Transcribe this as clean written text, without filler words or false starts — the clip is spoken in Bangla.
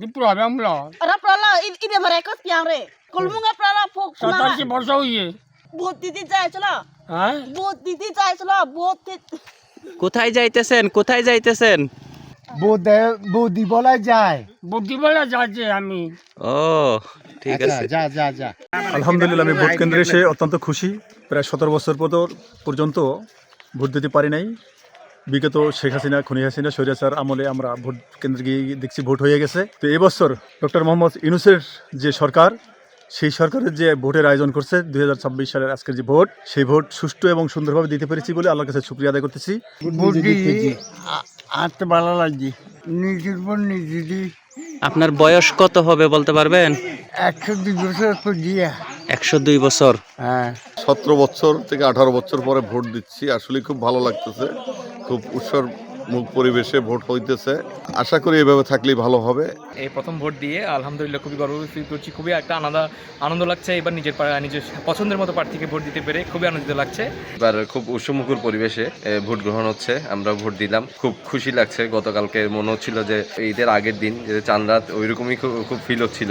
Di problem lo. Ada problem ini mereka tiang re. Kalau mau nggak problem pok. Satu si borsau ye. Buat titi jaya cila. হ্যাঁ Buat titi jaya cila. Buat titi. কোথায় যাইতেছেন কোথায় যাইতেছেন? বৌদি বলা যায়। বুদ্ধি বলে যাচ্ছে আমি ও ঠিক আছে। যা যা যা। আলহামদুলিল্লাহ আমি ভোট কেন্দ্রে এসে অত্যন্ত খুশি। প্রায় 17 বছর পর্যন্ত ভোট দিতে পারি নাই। বিগত শেখ হাসিনা খুনি হাসিনা স্বৈরাচার আমলে আমরা ভোট কেন্দ্রে গিয়ে দেখছি ভোট হয়ে গেছে। তো এবছর ডক্টর মোহাম্মদ ইউনূসের যে সরকার, সেই সরকারের যে ভোটের আয়োজন করছে 2026 সালের আজকের যে ভোট, সেই ভোট সুষ্ঠু এবং সুন্দরভাবে দিতে পেরেছি বলে আল্লাহর কাছে শুকরিয়া আদায় করতেছি। ভোট দিয়ে আনতে ভালো লাগছে নিজের পর নিজে দিই আপনার বয়স কত হবে বলতে পারবেন? 102 বছর তো দিয়া 102 বছর। হ্যাঁ 17 বছর থেকে 18 বছর পরে ভোট দিচ্ছি। আসলে খুব ভালো লাগতেছে, খুব উৎসব মুখ পরিবেশে ভোট হইতেছে। আশা করি এভাবে থাকলেই ভালো হবে। এই প্রথম ভোট দিয়ে আলহামদুলিল্লাহ খুবই গর্ব ফিল করছি, খুবই একটা আনন্দ লাগছে। এবার নিজের পছন্দের মতো প্রার্থীকে ভোট দিতে পেরে খুবই আনন্দিত লাগছে। এবার খুব উৎসবমুখর পরিবেশে ভোট গ্রহণ হচ্ছে, আমরা ভোট দিলাম, খুব খুশি লাগছে। গতকালকে মনে হচ্ছিল যে ঈদের আগের দিন যে চাঁদ রাত, ওইরকমই খুব ফিল হচ্ছিল।